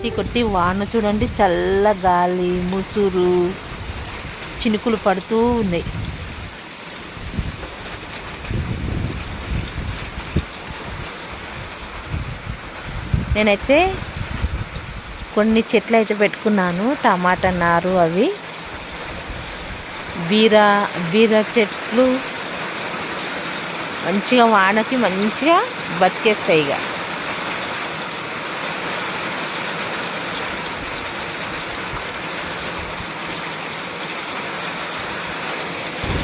కొట్టి కొట్టి వాన చూడండి, చల్ల గాలి, ముసురు, చినుకులు పడుతూ ఉన్నాయి. నేనైతే కొన్ని చెట్లు అయితే పెట్టుకున్నాను, టమాటా నారు, అవి బీర చెట్లు మంచిగా వానకి మంచిగా బతికేస్తాయి. ఇక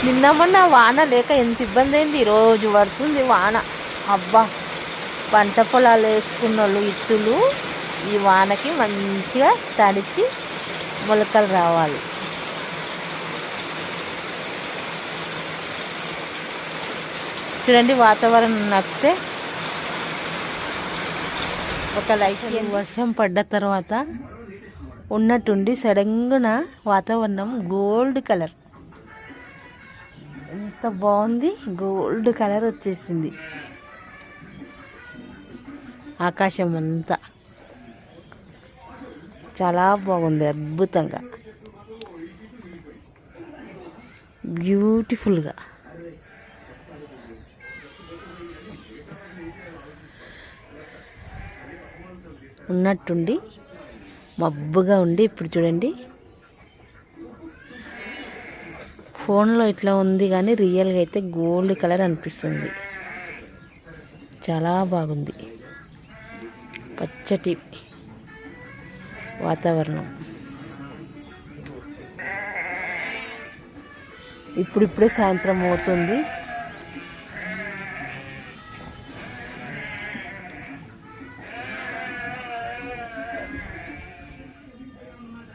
నిన్న మొన్న వాన లేక ఎంత ఇబ్బంది అయింది, రోజు పడుతుంది వాన. అబ్బా, పంట పొలాలు వేసుకున్న వాళ్ళు ఇత్తులు ఈ వానకి మంచిగా తడిచి మొలకలు రావాలి. చూడండి, వాతావరణం నచ్చితే ఒక లైక్. వర్షం పడ్డ తర్వాత ఉన్నట్టుండి సడన్గా వాతావరణం గోల్డ్ కలర్, ఎంత బాగుంది, గోల్డ్ కలర్ వచ్చేసింది. ఆకాశం అంతా చాలా బాగుంది, అద్భుతంగా, బ్యూటిఫుల్గా. ఉన్నట్టుండి మబ్బుగా ఉండి ఇప్పుడు చూడండి, ఫోన్లో ఇట్లా ఉంది కానీ రియల్గా అయితే గోల్డ్ కలర్ అనిపిస్తుంది. చాలా బాగుంది, పచ్చటి వాతావరణం. ఇప్పుడిప్పుడే సాయంత్రం అవుతుంది.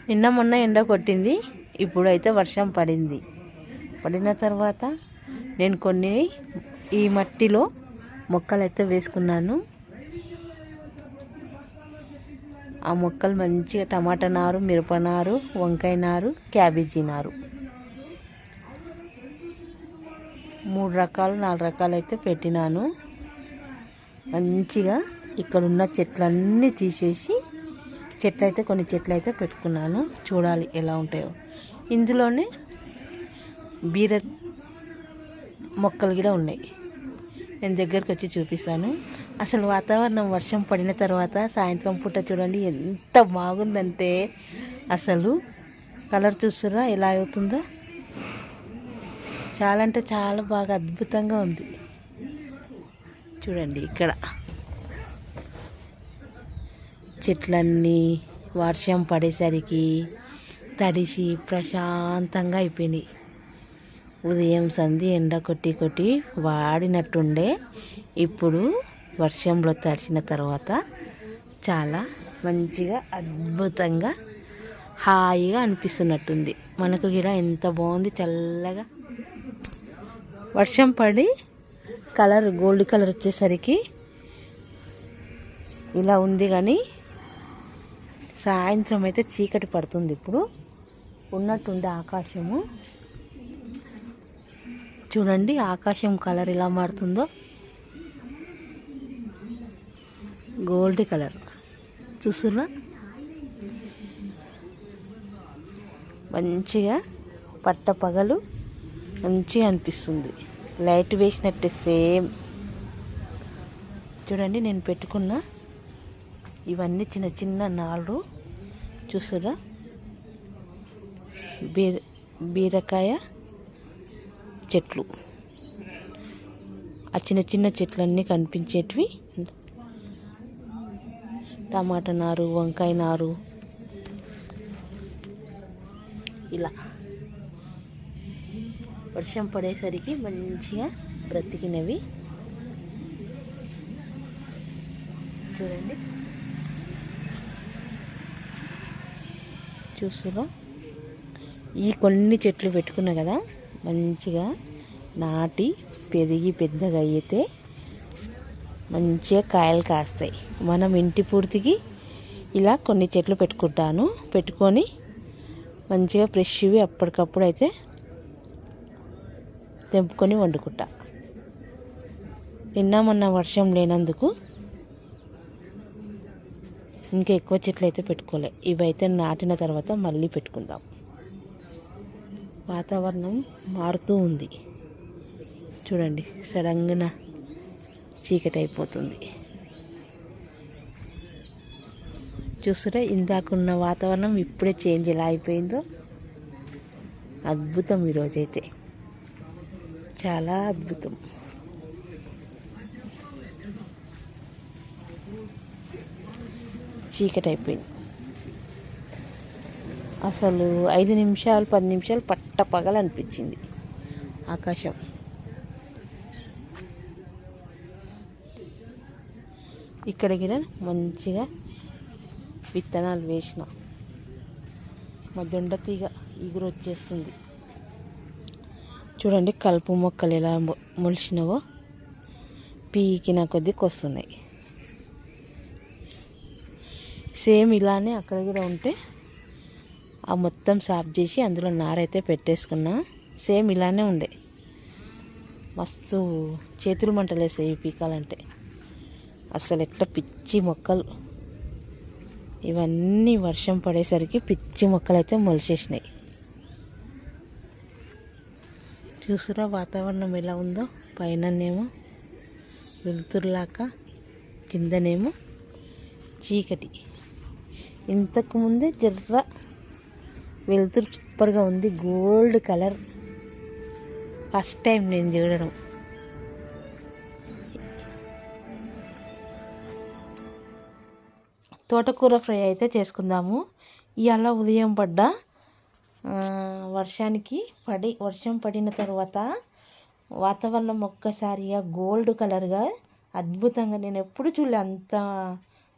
నిన్న మొన్న ఎండ కొట్టింది, ఇప్పుడైతే వర్షం పడింది. పడిన తర్వాత నేను కొన్ని ఈ మట్టిలో మొక్కలు అయితే వేసుకున్నాను. ఆ మొక్కలు మంచిగా టమాటా నారు, మిరప నారు, వంకాయ నారు, క్యాబేజీ నారు, 3 రకాలు 4 రకాలు అయితే పెట్టినాను. మంచిగా ఇక్కడున్న చెట్లన్నీ తీసేసి కొన్ని చెట్లు అయితే పెట్టుకున్నాను. చూడాలి ఎలా ఉంటాయో. ఇందులోనే బీర మొక్కలు కూడా ఉన్నాయి, నేను దగ్గరకు వచ్చి చూపిస్తాను. అసలు వాతావరణం వర్షం పడిన తర్వాత సాయంత్రం పూట చూడండి ఎంత బాగుందంటే, అసలు కలర్ చూస్తురా ఎలా అవుతుందో, చాలా అంటే చాలా బాగా అద్భుతంగా ఉంది. చూడండి, ఇక్కడ చెట్లన్నీ వర్షం పడేసరికి తడిసి ప్రశాంతంగా అయిపోయినాయి. ఉదయం సంధి ఎండ కొట్టి కొట్టి వాడినట్టుండే, ఇప్పుడు వర్షంలో తడిసిన తర్వాత చాలా మంచిగా అద్భుతంగా హాయిగా అనిపిస్తున్నట్టుంది. మనకు కూడా ఎంత బాగుంది, చల్లగా వర్షం పడి కలర్ గోల్డ్ కలర్ వచ్చేసరికి ఇలా ఉంది. కానీ సాయంత్రం అయితే చీకటి పడుతుంది. ఇప్పుడు ఉన్నట్టుండే ఆకాశము చూడండి, ఆకాశం కలర్ ఎలా మారుతుందో, గోల్డ్ కలర్ చూస్తున్నా. మంచిగా పట్ట పగలు మంచిగా అనిపిస్తుంది, లైట్ వేసినట్టే సేమ్. చూడండి, నేను పెట్టుకున్న ఇవన్నీ చిన్న చిన్న నాళ్ళు చూస్తురా, బీరకాయ చెట్లు. ఆ చిన్న చిన్న చెట్లన్నీ కనిపించేటివి టమాటా నారు, వంకాయ నారు, ఇలా వర్షం పడేసరికి మంచిగా బ్రతికినవి. చూడండి, చూస్తున్నా. ఈ కొన్ని చెట్లు పెట్టుకున్నా కదా, మంచిగా నాటి పెరిగి పెద్దగా అయితే మంచిగా కాయలు కాస్తాయి. మనం ఇంటి పూర్తికి ఇలా కొన్ని చెట్లు పెట్టుకొని మంచిగా ఫ్రెష్వి అప్పటికప్పుడు అయితే తెంపుకొని వండుకుంటా. నిన్న మొన్న వర్షం లేనందుకు ఇంకా ఎక్కువ చెట్లు అయితే పెట్టుకోలే. ఇవైతే నాటిన తర్వాత మళ్ళీ పెట్టుకుందాం. వాతావరణం మారుతూ ఉంది చూడండి, సడన్గా చీకటి అయిపోతుంది. చూస్తారా, ఇందాకున్న వాతావరణం ఇప్పుడే చేంజ్ ఎలా అయిపోయిందో. అద్భుతం ఈరోజైతే, చాలా అద్భుతం. చీకటి అయిపోయింది. అసలు 5 నిమిషాలు 10 నిమిషాలు పగలనిపించింది ఆకాశం. ఇక్కడికి మంచిగా విత్తనాలు వేసిన మా దొండ తీగ ఎగురు వచ్చేస్తుంది. చూడండి కలుపు మొక్కలు ఎలా మొలిచినవో పీకిన కొద్దీ వస్తున్నాయి. సేమ్ ఇలానే అక్కడ కూడా ఉంటే ఆ మొత్తం సాఫ్ చేసి అందులో నారైతే పెట్టేసుకున్నా. సేమ్ ఇలానే ఉండే, మస్తు చేతులు మంటలు వేసాయి పీకాలంటే. అసలు ఎట్లా పిచ్చి మొక్కలు ఇవన్నీ వర్షం పడేసరికి పిచ్చి మొక్కలు అయితే మొలిచేసినాయి. చూసురా వాతావరణం ఎలా ఉందో. పైననేమో వెలుతురులాక, కిందనేమో చీకటి. ఇంతకుముందే జర్ర వెలుతురు సూపర్గా ఉంది, గోల్డ్ కలర్. ఫస్ట్ టైం నేను చూడడం. తోటకూర ఫ్రై అయితే చేసుకుందాము. ఇవాళ ఉదయం వర్షం పడిన తర్వాత వాతావరణం ఒక్కసారిగా గోల్డ్ కలర్గా అద్భుతంగా, నేను ఎప్పుడు చూడలే అంత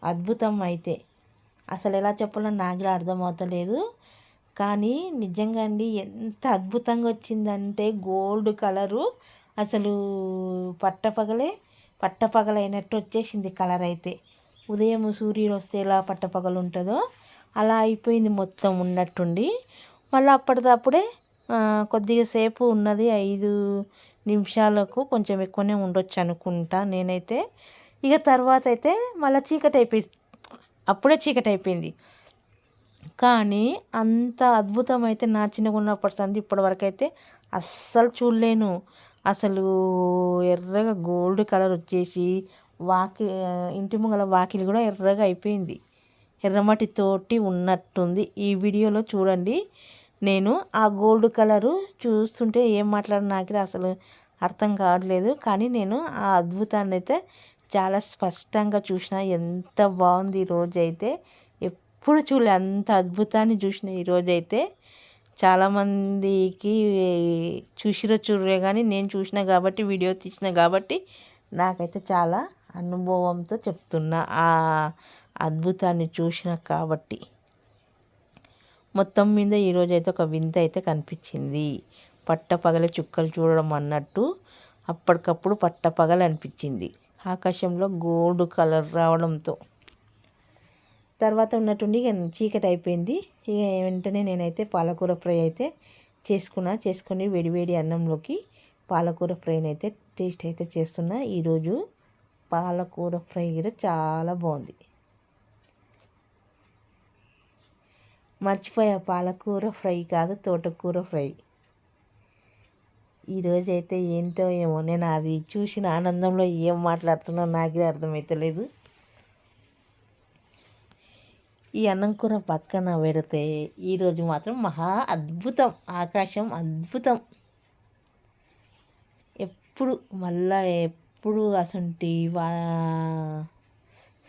అద్భుతం. అయితే అసలు ఎలా చెప్పాలో నాకు కూడా అర్థమవుతలేదు, కానీ నిజంగా అండి ఎంత అద్భుతంగా వచ్చిందంటే గోల్డ్ కలరు. అసలు పట్టపగలైనట్టు వచ్చేసింది కలర్ అయితే. ఉదయం సూర్యుడు వస్తే ఎలా పట్టపగలు ఉంటుందో అలా అయిపోయింది మొత్తం ఉన్నట్టుండి. మళ్ళీ అప్పటిదప్పుడే కొద్దిగా సేపు ఉన్నది, 5 నిమిషాలకు కొంచెం ఎక్కువనే ఉండొచ్చు అనుకుంటా నేనైతే. ఇక తర్వాత అయితే మళ్ళీ చీకటి అయిపోయింది, అప్పుడే చీకటి అయిపోయింది. కానీ అంత అద్భుతం అయితే నా చిన్నగా ఉన్నప్పటి సంది ఇప్పటి వరకు అయితే అస్సలు చూడలేను. అసలు ఎర్రగా గోల్డ్ కలర్ వచ్చేసి ఇంటి ముంగల వాకిలి కూడా ఎర్రగా అయిపోయింది, ఎర్రమట్టితోటి ఉన్నట్టుంది. ఈ వీడియోలో చూడండి, నేను ఆ గోల్డ్ కలరు చూస్తుంటే ఏం మాట్లాడినా నాకు అసలు అర్థం కావట్లేదు. కానీ నేను ఆ అద్భుతాన్ని అయితే చాలా స్పష్టంగా చూసిన. ఎంత బాగుంది ఈరోజు అయితే, ఎప్పుడు చూడలే అంత అద్భుతాన్ని చూసిన ఈరోజైతే. చాలామందికి చూడరే కానీ నేను చూసిన కాబట్టి, వీడియో తీసిన కాబట్టి నాకైతే చాలా అనుభవంతో చెప్తున్నా ఆ అద్భుతాన్ని చూసిన కాబట్టి. మొత్తం మీద ఈరోజైతే ఒక వింత అయితే కనిపించింది. పట్టపగలే చుక్కలు చూడడం అన్నట్టు అప్పటికప్పుడు పట్టపగలు అనిపించింది ఆకాశంలో గోల్డ్ కలర్ రావడంతో. తర్వాత ఉన్నట్టుండి ఇక చీకటి అయిపోయింది. ఇక వెంటనే నేనైతే పాలకూర ఫ్రై అయితే చేసుకొని వేడివేడి అన్నంలోకి పాలకూర ఫ్రైని అయితే టేస్ట్ అయితే చేస్తున్నా. ఈరోజు పాలకూర ఫ్రై కూడా చాలా బాగుంది. మర్చిపోయా, పాలకూర ఫ్రై కాదు తోటకూర ఫ్రై. ఈరోజైతే ఏంటో ఏమో, నేను అది చూసిన ఆనందంలో ఏం మాట్లాడుతున్నా నాకే అర్థమవుతలేదు. ఈ అన్నం కూర పక్కన పెడితే ఈరోజు మాత్రం మహా అద్భుతం, ఆకాశం అద్భుతం. ఎప్పుడు అసంటి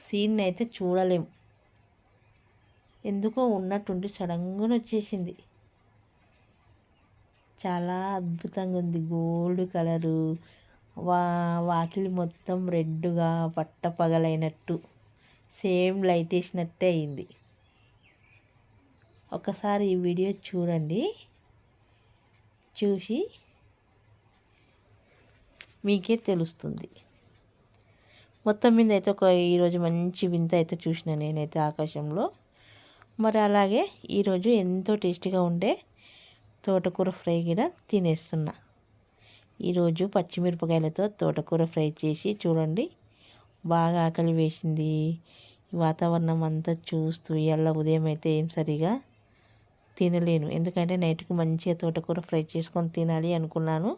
సీన్ అయితే చూడలేం. ఎందుకో ఉన్నట్టుండి సడన్గా వచ్చేసింది. చాలా అద్భుతంగా ఉంది, గోల్డ్ కలరు. వాకిలి మొత్తం రెడ్గా పట్టపగలైనట్టు, సేమ్ లైట్ వేసినట్టే అయింది. ఒకసారి ఈ వీడియో చూడండి, చూసి మీకే తెలుస్తుంది. మొత్తం మీద అయితే ఈరోజు మంచి వింత అయితే చూసిన నేనైతే ఆకాశంలో. మరి అలాగే ఈరోజు ఎంతో టేస్టీగా ఉండే తోటకూర ఫ్రై కూడా తినేస్తున్నా. ఈరోజు పచ్చిమిరపకాయలతో తోటకూర ఫ్రై చేసి చూడండి, బాగా ఆకలి వేసింది. ఈ వాతావరణం అంతా చూస్తూ ఇవాళ ఉదయం అయితే ఏం సరిగా తినలేను, ఎందుకంటే నైట్కి మంచిగా తోటకూర ఫ్రై చేసుకొని తినాలి అనుకున్నాను.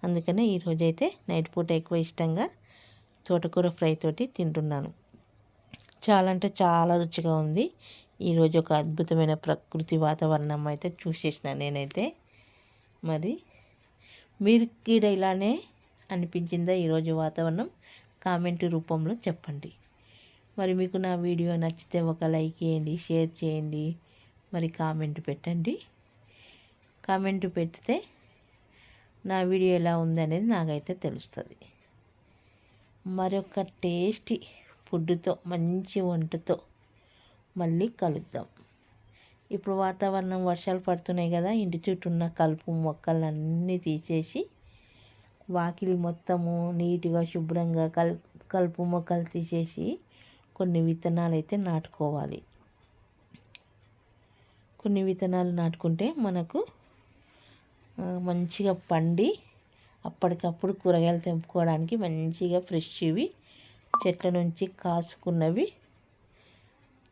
అందుకనే ఈరోజైతే నైట్ పూట ఎక్కువ ఇష్టంగా తోటకూర ఫ్రై తోటి తింటున్నాను. చాలా అంటే చాలా రుచిగా ఉంది. ఈరోజు ఒక అద్భుతమైన ప్రకృతి వాతావరణం అయితే చూసేసిన నేనైతే. మరి మీరు కూడా ఇలానే అనిపించిందా ఈరోజు వాతావరణం? కామెంట్ రూపంలో చెప్పండి. మరి మీకు నా వీడియో నచ్చితే ఒక లైక్ చేయండి, షేర్ చేయండి, మరి కామెంట్ పెట్టండి. కామెంట్ పెడితే నా వీడియో ఎలా ఉంది అనేది నాకైతే తెలుస్తుంది. మరొక టేస్టీ ఫుడ్తో, మంచి వంటతో మళ్ళీ కలుద్దాం. ఇప్పుడు వాతావరణం వర్షాలు పడుతున్నాయి కదా, ఇంటి చుట్టూ ఉన్న కలుపు మొక్కలన్నీ తీసేసి వాకిలి మొత్తము నీట్గా శుభ్రంగా కలుపు మొక్కలు తీసేసి కొన్ని విత్తనాలు అయితే నాటుకోవాలి. కొన్ని విత్తనాలు నాటుకుంటే మనకు మంచిగా పండి అప్పటికప్పుడు కూరగాయలు తెంపుకోవడానికి మంచిగా ఫ్రెష్వి చెట్ల నుంచి కాసుకున్నవి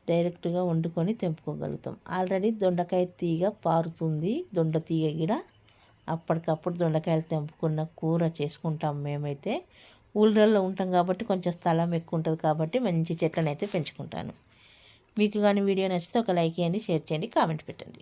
డైరెక్ట్గా వండుకొని తెంపుకోగలుగుతాం. ఆల్రెడీ దొండకాయ తీగ పారుతుంది, దొండ తీగ గిడ అప్పటికప్పుడు దొండకాయలు తెంపుకున్న కూర చేసుకుంటాం. మేమైతే ఊళ్ళల్లో ఉంటాం కాబట్టి కొంచెం స్థలం ఎక్కువ ఉంటుంది కాబట్టి మంచి చెట్లను అయితే పెంచుకుంటాను. మీకు కానీ వీడియో నచ్చితే ఒక లైక్ చేయండి, షేర్ చేయండి, కామెంట్ పెట్టండి.